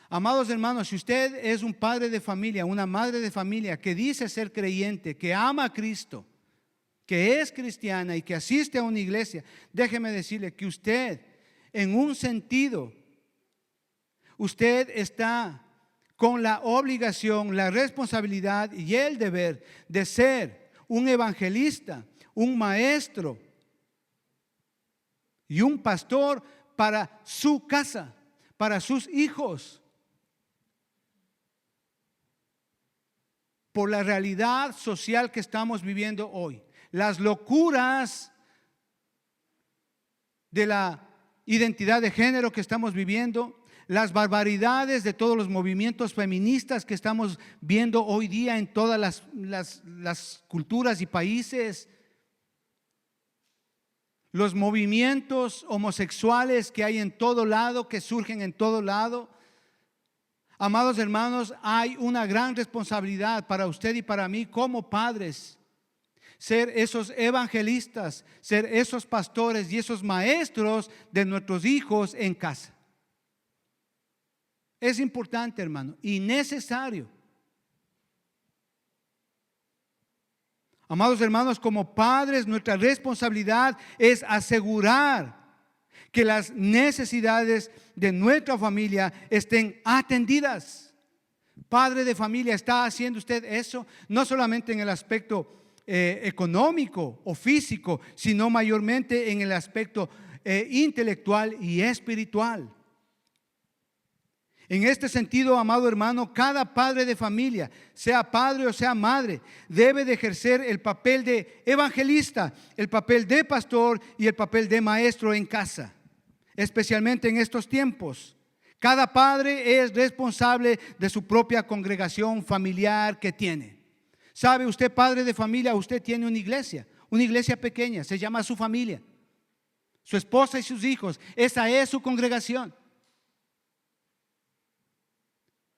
[SPEAKER 1] Amados hermanos, si usted es un padre de familia, una madre de familia que dice ser creyente, que ama a Cristo, que es cristiana y que asiste a una iglesia, déjeme decirle que usted, en un sentido, usted está con la obligación, la responsabilidad y el deber de ser un evangelista, un maestro y un pastor para su casa, para sus hijos. Por la realidad social que estamos viviendo hoy, las locuras de la identidad de género que estamos viviendo, las barbaridades de todos los movimientos feministas que estamos viendo hoy día en todas las culturas y países, los movimientos homosexuales que hay en todo lado, que surgen en todo lado. Amados hermanos, hay una gran responsabilidad para usted y para mí como padres, ser esos evangelistas, ser esos pastores y esos maestros de nuestros hijos en casa. Es importante, hermano, y necesario. Amados hermanos, como padres, nuestra responsabilidad es asegurar que las necesidades de nuestra familia estén atendidas. Padre de familia, ¿está haciendo usted eso? No solamente en el aspecto económico o físico, sino mayormente en el aspecto intelectual y espiritual. En este sentido, amado hermano, cada padre de familia, sea padre o sea madre, debe de ejercer el papel de evangelista, el papel de pastor y el papel de maestro en casa, especialmente en estos tiempos. Cada padre es responsable de su propia congregación familiar que tiene. ¿Sabe usted, padre de familia? Usted tiene una iglesia pequeña, se llama su familia, su esposa y sus hijos. Esa es su congregación.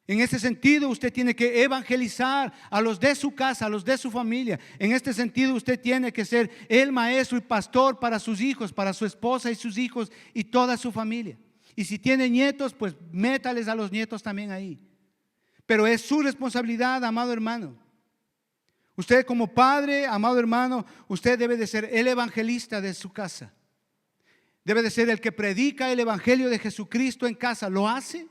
[SPEAKER 1] En este sentido, usted tiene que evangelizar a los de su casa, a los de su familia. En este sentido, usted tiene que ser el maestro y pastor para sus hijos, para su esposa y sus hijos y toda su familia. Y si tiene nietos, pues métales a los nietos también ahí. Pero es su responsabilidad, amado hermano. Usted como padre, amado hermano, usted debe de ser el evangelista de su casa. Debe de ser el que predica el evangelio de Jesucristo en casa. ¿Lo hace?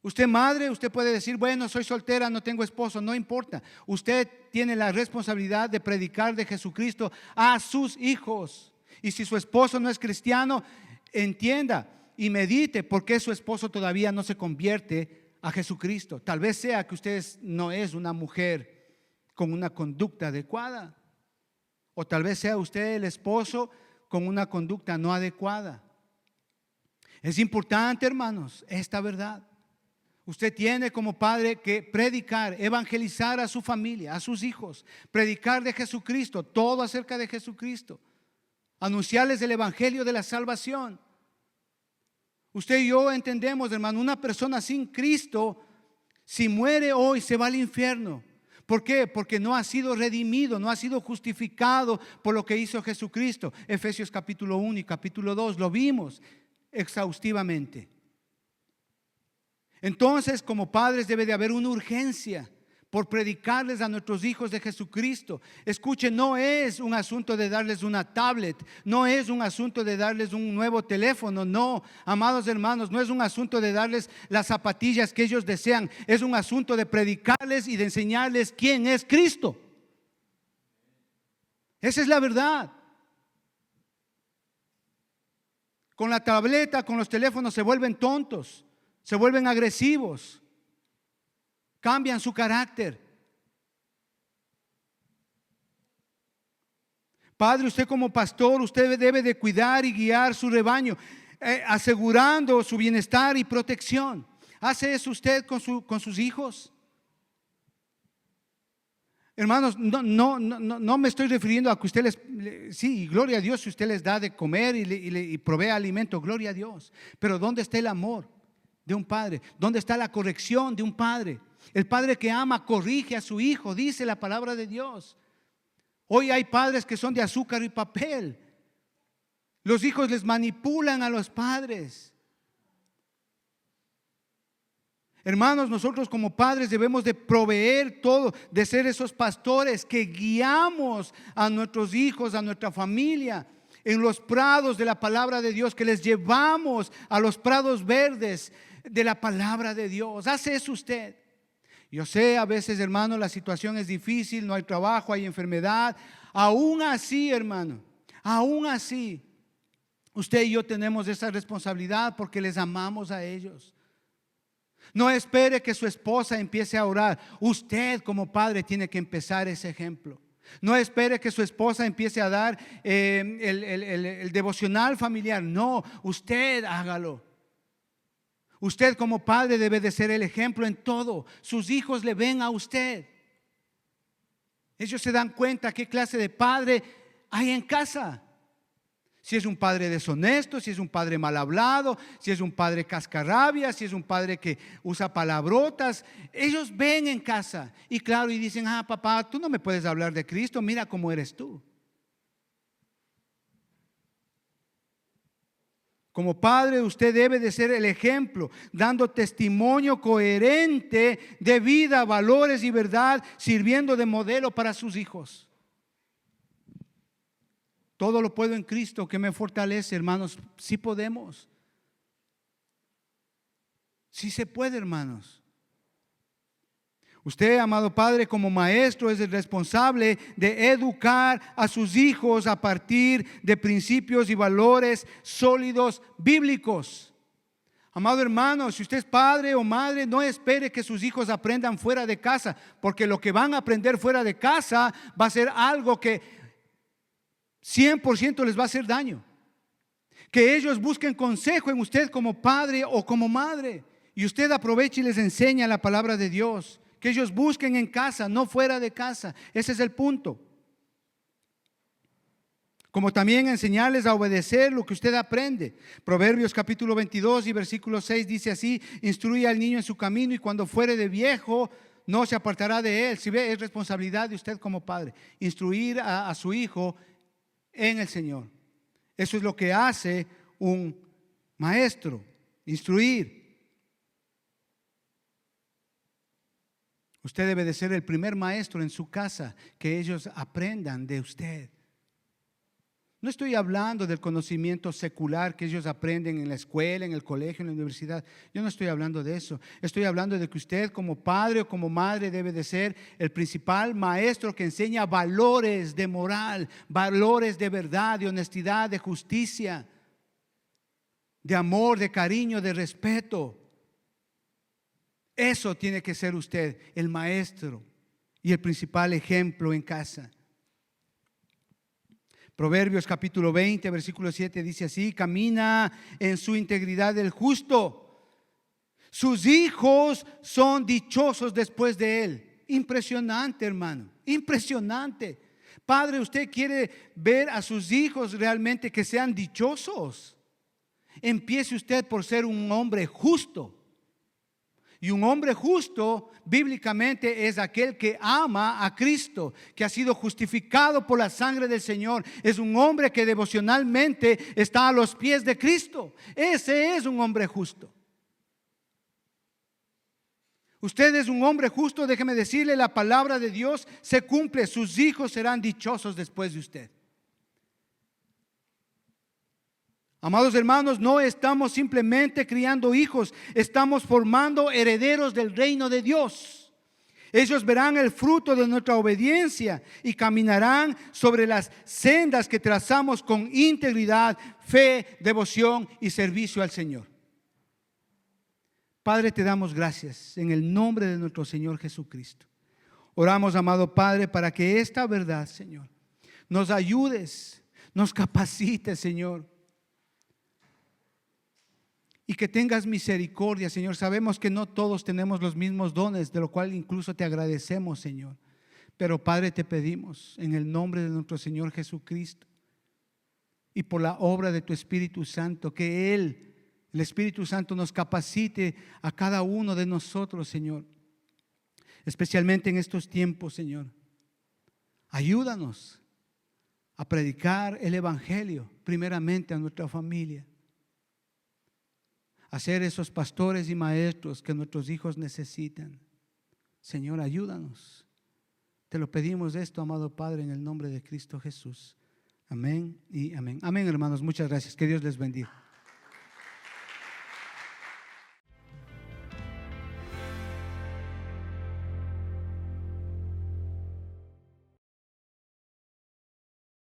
[SPEAKER 1] Usted madre, usted puede decir, bueno, soy soltera, no tengo esposo, no importa. Usted tiene la responsabilidad de predicar de Jesucristo a sus hijos. Y si su esposo no es cristiano, entienda y medite por qué su esposo todavía no se convierte a Jesucristo. Tal vez sea que usted no es una mujer con una conducta adecuada. O tal vez sea usted el esposo con una conducta no adecuada. Es importante, hermanos, esta verdad. Usted tiene como padre que predicar, evangelizar a su familia, a sus hijos, predicar de Jesucristo, todo acerca de Jesucristo, anunciarles el evangelio de la salvación. Usted y yo entendemos, hermano, una persona sin Cristo, si muere hoy, se va al infierno. ¿Por qué? Porque no ha sido redimido, no ha sido justificado por lo que hizo Jesucristo. Efesios capítulo 1 y capítulo 2 lo vimos exhaustivamente. Entonces, como padres debe de haber una urgencia por predicarles a nuestros hijos de Jesucristo. Escuchen, no es un asunto de darles una tablet, no es un asunto de darles un nuevo teléfono, no, amados hermanos, no es un asunto de darles las zapatillas que ellos desean, es un asunto de predicarles y de enseñarles quién es Cristo. Esa es la verdad. Con la tableta, con los teléfonos se vuelven tontos. Se vuelven agresivos, cambian su carácter. Padre, usted como pastor, usted debe de cuidar y guiar su rebaño. asegurando su bienestar y protección. ¿Hace eso usted con sus hijos? Hermanos, no me estoy refiriendo a que usted sí, gloria a Dios si usted les da de comer y provee alimento, gloria a Dios. Pero ¿dónde está el amor de un padre? ¿Dónde está la corrección de un padre? El padre que ama corrige a su hijo, dice la palabra de Dios. Hoy hay padres que son de azúcar y papel. Los hijos les manipulan a los padres. Hermanos, nosotros como padres debemos de proveer todo, de ser esos pastores que guiamos a nuestros hijos, a nuestra familia, en los prados de la palabra de Dios, que les llevamos a los prados verdes de la palabra de Dios. ¿Hace eso usted? Yo sé, a veces, hermano, la situación es difícil, no hay trabajo, hay enfermedad. Aún así, hermano, aún así, usted y yo tenemos esa responsabilidad porque les amamos a ellos. No espere que su esposa empiece a orar. Usted como padre tiene que empezar ese ejemplo. No espere que su esposa empiece a dar el devocional familiar. No, usted hágalo. Usted como padre debe de ser el ejemplo en todo. Sus hijos le ven a usted. Ellos se dan cuenta qué clase de padre hay en casa. Si es un padre deshonesto, si es un padre mal hablado, si es un padre cascarrabia, si es un padre que usa palabrotas, ellos ven en casa y claro, y dicen: papá, tú no me puedes hablar de Cristo, mira cómo eres tú. Como padre, usted debe de ser el ejemplo, dando testimonio coherente de vida, valores y verdad, sirviendo de modelo para sus hijos. Todo lo puedo en Cristo que me fortalece, hermanos. Sí podemos. Sí se puede, hermanos. Usted, amado padre, como maestro es el responsable de educar a sus hijos a partir de principios y valores sólidos bíblicos. Amado hermano, si usted es padre o madre, no espere que sus hijos aprendan fuera de casa, porque lo que van a aprender fuera de casa va a ser algo que 100% les va a hacer daño. Que ellos busquen consejo en usted como padre o como madre, y usted aproveche y les enseña la palabra de Dios. Que ellos busquen en casa, no fuera de casa. Ese es el punto. Como también enseñarles a obedecer lo que usted aprende. Proverbios capítulo 22 y versículo 6 dice así: instruye al niño en su camino y cuando fuere de viejo no se apartará de él. Si ve, es responsabilidad de usted como padre instruir a su hijo en el Señor. Eso es lo que hace un maestro, instruir. Usted debe de ser el primer maestro en su casa, que ellos aprendan de usted. No estoy hablando del conocimiento secular que ellos aprenden en la escuela, en el colegio, en la universidad. Yo no estoy hablando de eso. Estoy hablando de que usted como padre o como madre debe de ser el principal maestro que enseña valores de moral, valores de verdad, de honestidad, de justicia, de amor, de cariño, de respeto. Eso tiene que ser usted, el maestro y el principal ejemplo en casa. Proverbios capítulo 20, versículo 7 dice así: camina en su integridad el justo. Sus hijos son dichosos después de él. Impresionante, hermano, impresionante. Padre, usted quiere ver a sus hijos realmente que sean dichosos. Empiece usted por ser un hombre justo. Y un hombre justo bíblicamente es aquel que ama a Cristo, que ha sido justificado por la sangre del Señor. Es un hombre que devocionalmente está a los pies de Cristo. Ese es un hombre justo. Usted es un hombre justo, déjeme decirle, la palabra de Dios se cumple. Sus hijos serán dichosos después de usted. Amados hermanos, no estamos simplemente criando hijos, estamos formando herederos del reino de Dios. Ellos verán el fruto de nuestra obediencia y caminarán sobre las sendas que trazamos con integridad, fe, devoción y servicio al Señor. Padre, te damos gracias en el nombre de nuestro Señor Jesucristo. Oramos, amado Padre, para que esta verdad, Señor, nos ayudes, nos capacites, Señor. y que tengas misericordia, Señor. Sabemos que no todos tenemos los mismos dones, de lo cual incluso te agradecemos, Señor. Pero Padre, te pedimos en el nombre de nuestro Señor Jesucristo y por la obra de tu Espíritu Santo, que Él, el Espíritu Santo, nos capacite a cada uno de nosotros, Señor, especialmente en estos tiempos, Señor. Ayúdanos a predicar el Evangelio primeramente a nuestra familia, a ser esos pastores y maestros que nuestros hijos necesitan. Señor, ayúdanos. Te lo pedimos esto, amado Padre, en el nombre de Cristo Jesús. Amén y amén. Amén, hermanos. Muchas gracias. Que Dios les bendiga.